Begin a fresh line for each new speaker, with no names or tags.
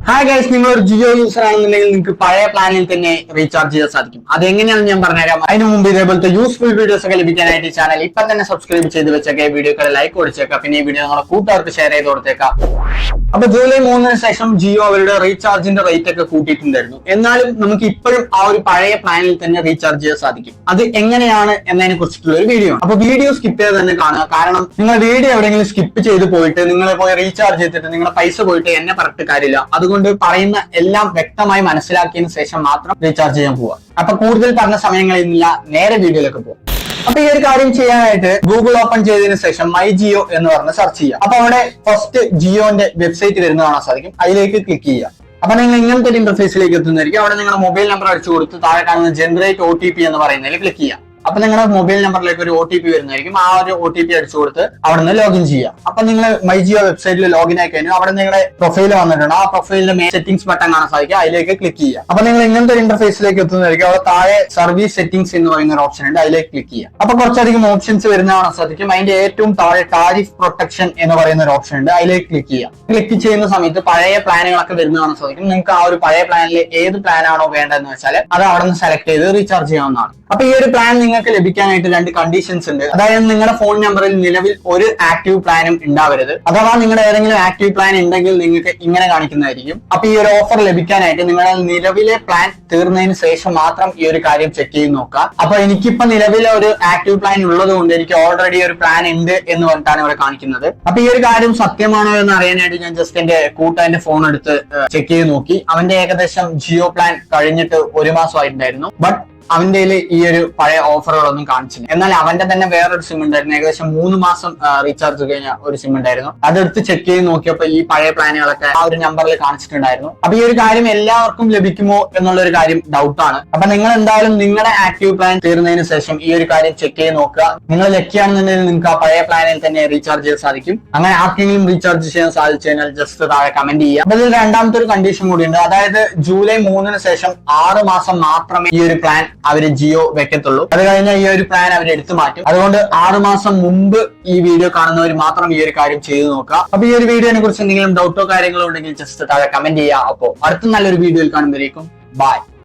Hi guys, നിങ്ങൾ ഒരു Jio user ആണെന്നുണ്ടെങ്കിൽ നിങ്ങൾക്ക് പഴയ പ്ലാനിൽ തന്നെ റീചാർജ് ചെയ്യാൻ സാധിക്കും. അത് എങ്ങനെയാണെന്ന് ഞാൻ പറഞ്ഞുതരാം. അതിന് മുമ്പ് ഇതേപോലത്തെ യൂസ്ഫുൾ വീഡിയോസ് ഒക്കെ ലഭിക്കാനായിട്ട് ചാനൽ ഇപ്പം തന്നെ സബ്സ്ക്രൈബ് ചെയ്ത് വെച്ചേക്കാം. വീഡിയോക്ക് ലൈക്ക് കൊടുത്തേക്കാം. പിന്നെ ഈ വീഡിയോ നിങ്ങളുടെ കൂട്ടുകാർക്ക് ഷെയർ ചെയ്ത് കൊടുത്തേക്കാം. അപ്പൊ ജൂലൈ 3 ശേഷം ജിയോ അവരുടെ റീചാർജിന്റെ റേറ്റ് ഒക്കെ കൂട്ടിയിട്ടുണ്ടായിരുന്നു. എന്നാലും നമുക്ക് ഇപ്പോഴും ആ ഒരു പഴയ പ്ലാനിൽ തന്നെ റീചാർജ് ചെയ്യാൻ സാധിക്കും. അത് എങ്ങനെയാണ് എന്നതിനെ കുറിച്ചിട്ടുള്ള ഒരു വീഡിയോ ആണ്. അപ്പൊ വീഡിയോ സ്കിപ്പ് ചെയ്ത് തന്നെ കാണുക. കാരണം നിങ്ങൾ വീഡിയോ എവിടെയെങ്കിലും സ്കിപ്പ് ചെയ്ത് പോയിട്ട് നിങ്ങൾ പോയി റീചാർജ് ചെയ്തിട്ട് നിങ്ങളുടെ പൈസ പോയിട്ട് എന്നെ പറഞ്ഞിട്ട് കാര്യമില്ല. അതുകൊണ്ട് പറയുന്ന എല്ലാം വ്യക്തമായി മനസ്സിലാക്കിയതിനു ശേഷം മാത്രം റീചാർജ് ചെയ്യാൻ പോവുക. അപ്പൊ കൂടുതൽ പറഞ്ഞ സമയങ്ങളില്ല, നേരെ വീഡിയോയിലേക്ക് പോകും. അപ്പൊ ഈ ഒരു കാര്യം ചെയ്യാനായിട്ട് ഗൂഗിൾ ഓപ്പൺ ചെയ്തതിനു ശേഷം മൈ ജിയോ എന്ന് പറഞ്ഞ് സെർച്ച് ചെയ്യുക. അപ്പൊ അവിടെ ഫസ്റ്റ് ജിയോന്റെ വെബ്സൈറ്റ് വരുന്നത് കാണാൻ സാധിക്കും. അതിലേക്ക് ക്ലിക്ക് ചെയ്യുക. അപ്പൊ നിങ്ങൾ ഇങ്ങനത്തെ ഒരു ഇന്റർഫേസിലേക്ക് എത്തുന്നതായിരിക്കും. അവിടെ നിങ്ങളുടെ മൊബൈൽ നമ്പർ അടിച്ചു കൊടുത്ത് താഴെ കാണുന്ന ജനറേറ്റ് OTP എന്ന് പറയുന്നതിൽ ക്ലിക്ക് ചെയ്യുക. അപ്പൊ നിങ്ങളുടെ മൊബൈൽ നമ്പറിലേക്ക് ഒരു OTP വരുന്നതായിരിക്കും. ആ ഒരു OTP അടിച്ചു കൊടുത്ത് അവിടെ നിന്ന് ലോഗിൻ ചെയ്യുക. അപ്പൊ നിങ്ങൾ മൈ ജിയോ വെബ്സൈറ്റിൽ ലോഗിൻ ആയി കഴിഞ്ഞു. അവിടെ നിങ്ങളുടെ പ്രൊഫൈൽ വന്നിട്ടുണ്ട്. ആ പ്രൊഫൈലിന്റെ മെയിൻ സെറ്റിംഗ്സ് ബട്ടൺ കാണാൻ സാധിക്കും. അതിലേക്ക് ക്ലിക്ക് ചെയ്യുക. അപ്പൊ നിങ്ങൾ ഇങ്ങനത്തെ ഒരു ഇന്റർഫേസിലേക്ക് എത്തുന്നതായിരിക്കും. അവിടെ താഴെ സർവീസ് സെറ്റിംഗ്സ് എന്ന് പറയുന്ന ഒരു ഓപ്ഷൻ ഉണ്ട്. അതിലേക്ക് ക്ലിക്ക് ചെയ്യുക. അപ്പൊ കുറച്ചധികം ഓപ്ഷൻസ് വരുന്ന കാണാൻ സാധിക്കും. അതിന്റെ ഏറ്റവും താഴെ ടാരിഫ് പ്രൊട്ടക്ഷൻ എന്ന് പറയുന്ന ഒരു ഓപ്ഷൻ ഉണ്ട്. അതിലേക്ക് ക്ലിക്ക് ചെയ്യുക. ക്ലിക്ക് ചെയ്യുന്ന സമയത്ത് പഴയ പ്ലാനുകളൊക്കെ വരുന്ന കാണാൻ സാധിക്കും. നിങ്ങൾക്ക് ആ ഒരു പഴയ പ്ലാനിൽ ഏത് പ്ലാനാണോ വേണ്ടതെന്ന് വെച്ചാൽ അത് അവിടെ നിന്ന് സെലക്ട് ചെയ്ത് റീചാർജ് ചെയ്യാവുന്നതാണ്. അപ്പൊ ഈ ഒരു പ്ലാൻ നിങ്ങൾക്ക് ലഭിക്കാനായിട്ട് രണ്ട് കണ്ടീഷൻസ് ഉണ്ട്. അതായത് നിങ്ങളുടെ ഫോൺ നമ്പറിൽ നിലവിൽ ഒരു ആക്റ്റീവ് പ്ലാനും ഉണ്ടാവരുത്. അഥവാ നിങ്ങളുടെ ഏതെങ്കിലും ആക്റ്റീവ് പ്ലാൻ ഉണ്ടെങ്കിൽ നിങ്ങൾക്ക് ഇങ്ങനെ കാണിക്കുന്നതായിരിക്കും. അപ്പൊ ഈ ഒരു ഓഫർ ലഭിക്കാനായിട്ട് നിങ്ങളുടെ നിലവിലെ പ്ലാൻ തീർന്നതിന് ശേഷം മാത്രം ഈ ഒരു കാര്യം ചെക്ക് ചെയ്ത് നോക്കുക. അപ്പൊ എനിക്കിപ്പോ നിലവിലെ ഒരു ആക്റ്റീവ് പ്ലാൻ ഉള്ളത് കൊണ്ട് എനിക്ക് ഓൾറെഡി ഒരു പ്ലാൻ ഉണ്ട് എന്ന് പറഞ്ഞിട്ടാണ് ഇവിടെ കാണിക്കുന്നത്. അപ്പൊ ഈ ഒരു കാര്യം സത്യമാണോ എന്ന് അറിയാനായിട്ട് ഞാൻ ജസ്റ്റ് എന്റെ കൂട്ടുകാരന്റെ ഫോൺ എടുത്ത് ചെക്ക് ചെയ്ത് നോക്കി. അവന്റെ ഏകദേശം ജിയോ പ്ലാൻ കഴിഞ്ഞിട്ട് 1 മാസമായിട്ടുണ്ടായിരുന്നു. ബട്ട് അവന്റെ ഈ ഒരു പഴയ ഓഫറുകളൊന്നും കാണിച്ചില്ല. എന്നാൽ അവന്റെ തന്നെ വേറൊരു സിം ഉണ്ടായിരുന്നു. ഏകദേശം 3 മാസം റീചാർജ് കഴിഞ്ഞ ഒരു സിം ഉണ്ടായിരുന്നു. അതെടുത്ത് ചെക്ക് ചെയ്ത് നോക്കിയപ്പോ ഈ പഴയ പ്ലാനുകളൊക്കെ ആ ഒരു നമ്പറിൽ കാണിച്ചിട്ടുണ്ടായിരുന്നു. അപ്പൊ ഈ ഒരു കാര്യം എല്ലാവർക്കും ലഭിക്കുമോ എന്നുള്ള ഒരു കാര്യം ഡൗട്ടാണ്. അപ്പൊ നിങ്ങൾ എന്തായാലും നിങ്ങളുടെ ആക്റ്റീവ് പ്ലാൻ തീർന്നതിന് ശേഷം ഈ ഒരു കാര്യം ചെക്ക് ചെയ്ത് നോക്കുക. നിങ്ങൾ ലക്കിയാണെന്നുണ്ടെങ്കിൽ നിങ്ങൾക്ക് ആ പഴയ പ്ലാനിൽ തന്നെ റീചാർജ് ചെയ്യാൻ സാധിക്കും. അങ്ങനെ ആർക്കെങ്കിലും റീചാർജ് ചെയ്യാൻ സാധിച്ചു കഴിഞ്ഞാൽ ജസ്റ്റ് താഴെ കമന്റ് ചെയ്യുക. അപ്പൊ ഇതിൽ രണ്ടാമത്തെ ഒരു കണ്ടീഷൻ കൂടിയുണ്ട്. അതായത് ജൂലൈ 3 ശേഷം 6 മാസം മാത്രമേ ഈ ഒരു പ്ലാൻ അവര് ജിയോ വെക്കത്തുള്ളൂ. അത് കഴിഞ്ഞാൽ ഈ ഒരു പ്ലാൻ അവർ എടുത്തു മാറ്റും. അതുകൊണ്ട് 6 മാസം മുമ്പ് ഈ വീഡിയോ കാണുന്നവർ മാത്രം ഈ ഒരു കാര്യം ചെയ്തു നോക്കുക. അപ്പൊ ഈ ഒരു വീഡിയോനെ കുറിച്ച് എന്തെങ്കിലും ഡൗട്ടോ കാര്യങ്ങളോ ഉണ്ടെങ്കിൽ ജസ്റ്റ് താഴെ കമന്റ് ചെയ്യുക. അപ്പോ അടുത്ത നല്ലൊരു വീഡിയോയിൽ കാണുമ്പോഴേക്കും ബൈ.